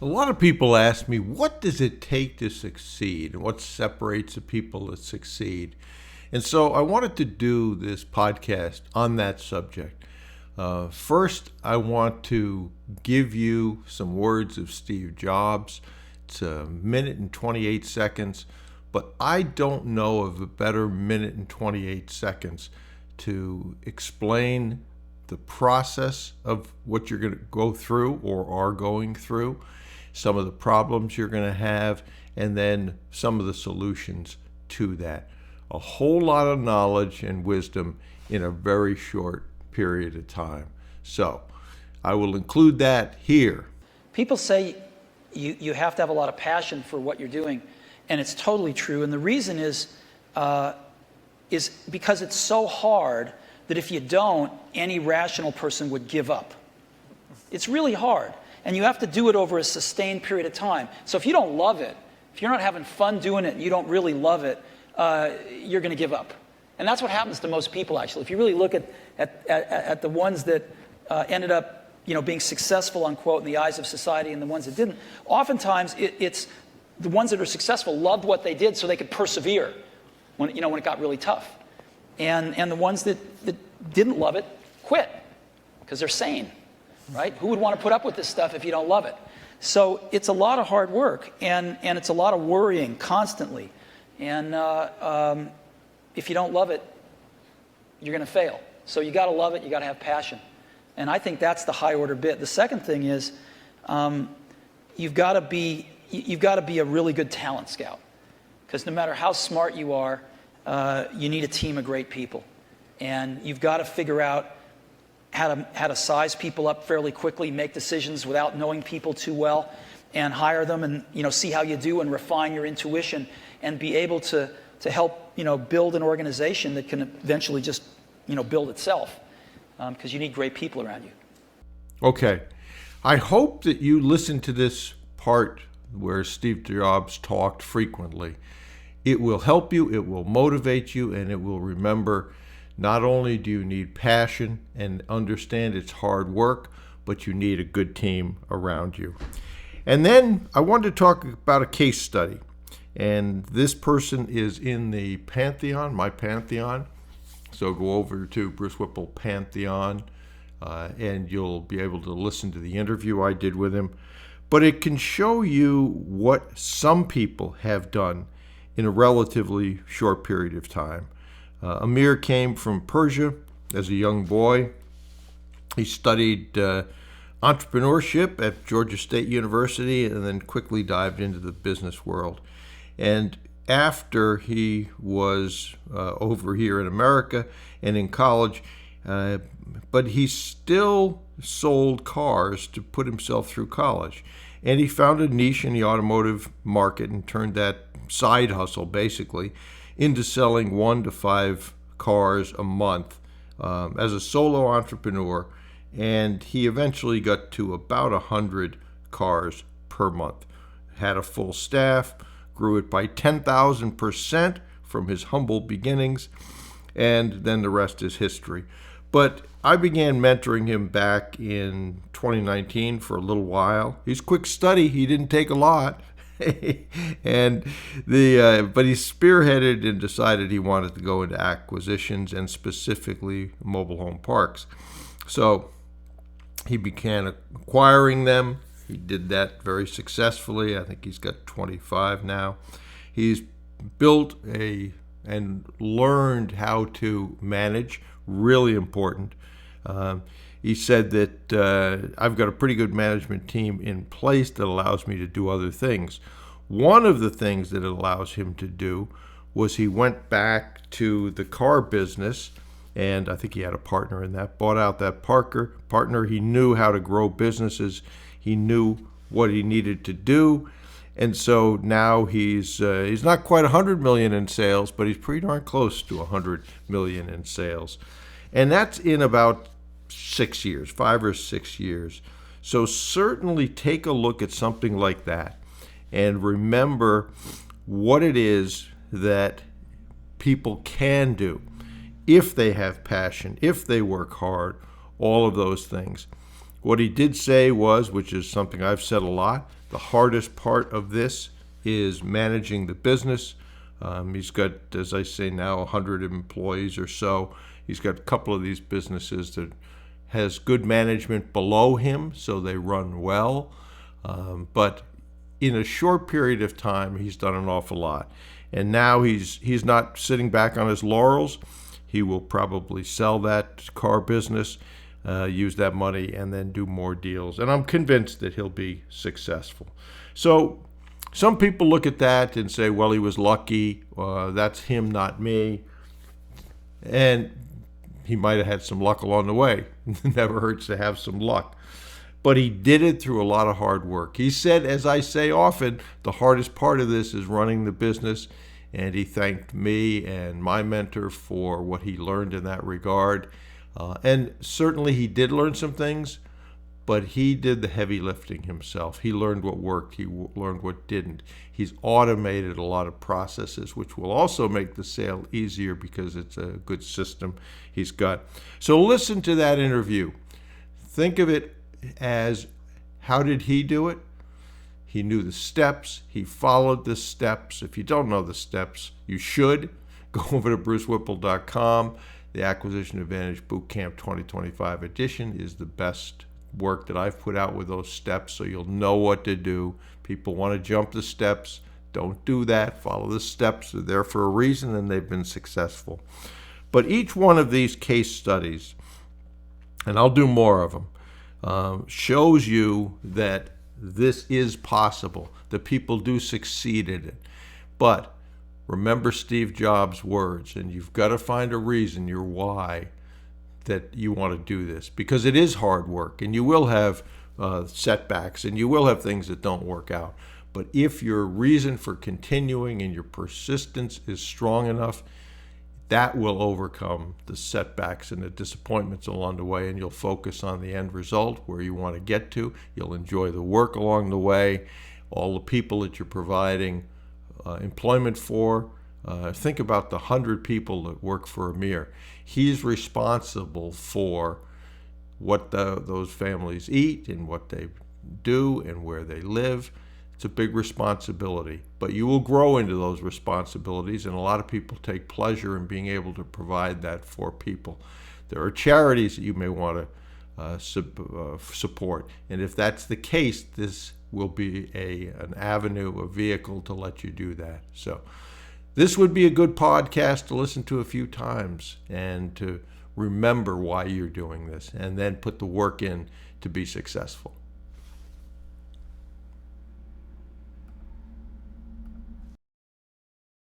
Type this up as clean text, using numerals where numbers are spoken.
A lot of people ask me, what does it take to succeed? And what separates the people that succeed? And so I wanted to do this podcast on that subject. First, I want to give you some words of Steve Jobs. It's a minute and 28 seconds, but I don't know of a better minute and 28 seconds to explain the process of what you're going to go through or are going through, some of the problems you're going to have, and then some of the solutions to that. A whole lot of knowledge and wisdom in a very short period of time. So I will include that here. People say you have to have a lot of passion for what you're doing, and it's totally true. And the reason is because it's so hard that if you don't, any rational person would give up. It's really hard, and you have to do it over a sustained period of time. So if you don't love it, if you're not having fun doing it and you don't really love it, you're going to give up. And that's what happens to most people, actually. If you really look at the ones that ended up being successful, unquote, in the eyes of society and the ones that didn't, oftentimes it's the ones that are successful loved what they did so they could persevere when it got really tough. And the ones that didn't love it quit because they're sane, right? Who would want to put up with this stuff if you don't love it? So it's a lot of hard work, and it's a lot of worrying constantly. And if you don't love it, you're going to fail. So you got to love it. You got to have passion. And I think that's the high order bit. The second thing is you've got to be a really good talent scout, because no matter how smart you are, you need a team of great people, and you've got to figure out how to size people up fairly quickly, make decisions without knowing people too well, and hire them, and see how you do and refine your intuition, and be able to help build an organization that can eventually just build itself, because you need great people around you. Okay, I hope that you listen to this part where Steve Jobs talked frequently. It will help you, it will motivate you, and it will remember not only do you need passion and understand it's hard work, but you need a good team around you. And then I wanted to talk about a case study. And this person is in the Pantheon, my Pantheon. So go over to Bruce Whipple Pantheon, and you'll be able to listen to the interview I did with him. But it can show you what some people have done in a relatively short period of time. Amir came from Persia as a young boy. He studied entrepreneurship at Georgia State University and then quickly dived into the business world. And after he was over here in America and in college, but he still sold cars to put himself through college. And he found a niche in the automotive market and turned that side hustle basically into selling 1 to 5 cars a month as a solo entrepreneur. And he eventually got to about 100 cars per month. Had a full staff, grew it by 10,000% from his humble beginnings, and then the rest is history. But I began mentoring him back in 2019 for a little while. He's quick study, he didn't take a lot. But he spearheaded and decided he wanted to go into acquisitions and specifically mobile home parks. So he began acquiring them. He did that very successfully. I think he's got 25 now. He's built and learned how to manage, really important. He said that I've got a pretty good management team in place that allows me to do other things. One of the things that it allows him to do was he went back to the car business, and I think he had a partner in that, bought out that partner. He knew how to grow businesses. He knew what he needed to do. And so now he's not quite 100 million in sales, but he's pretty darn close to 100 million in sales. And that's in about 6 years, 5 or 6 years. So certainly take a look at something like that and remember what it is that people can do if they have passion, if they work hard, all of those things. What he did say was, which is something I've said a lot, the hardest part of this is managing the business. He's got, as I say now, 100 employees or so. He's got a couple of these businesses that has good management below him, so they run well. But in a short period of time, he's done an awful lot. And now he's not sitting back on his laurels. He will probably sell that car business, use that money, and then do more deals. And I'm convinced that he'll be successful. So some people look at that and say, well, he was lucky. That's him, not me. And he might have had some luck along the way. Never hurts to have some luck. But he did it through a lot of hard work. He said, as I say often, the hardest part of this is running the business. And he thanked me and my mentor for what he learned in that regard. And certainly he did learn some things, but he did the heavy lifting himself. He learned what worked. He learned what didn't. He's automated a lot of processes, which will also make the sale easier because it's a good system he's got. So listen to that interview. Think of it as, how did he do it? He knew the steps. He followed the steps. If you don't know the steps, you should. Go over to brucewhipple.com. The Acquisition Advantage Bootcamp 2025 edition is the best work that I've put out with those steps, so you'll know what to do. People want to jump the steps. Don't do that. Follow the steps. They're there for a reason, and they've been successful. But each one of these case studies, and I'll do more of them, shows you that this is possible, that people do succeed in it. But remember Steve Jobs' words, and you've got to find a reason, your why, that you want to do this, because it is hard work, and you will have setbacks, and you will have things that don't work out. But if your reason for continuing and your persistence is strong enough, that will overcome the setbacks and the disappointments along the way, and you'll focus on the end result where you want to get to. You'll enjoy the work along the way, all the people that you're providing employment for. Think about the 100 people that work for Amir. He's responsible for what those families eat and what they do and where they live. It's a big responsibility, but you will grow into those responsibilities, and a lot of people take pleasure in being able to provide that for people. There are charities that you may want to support, and if that's the case, this will be an avenue, a vehicle to let you do that. So this would be a good podcast to listen to a few times and to remember why you're doing this, and then put the work in to be successful.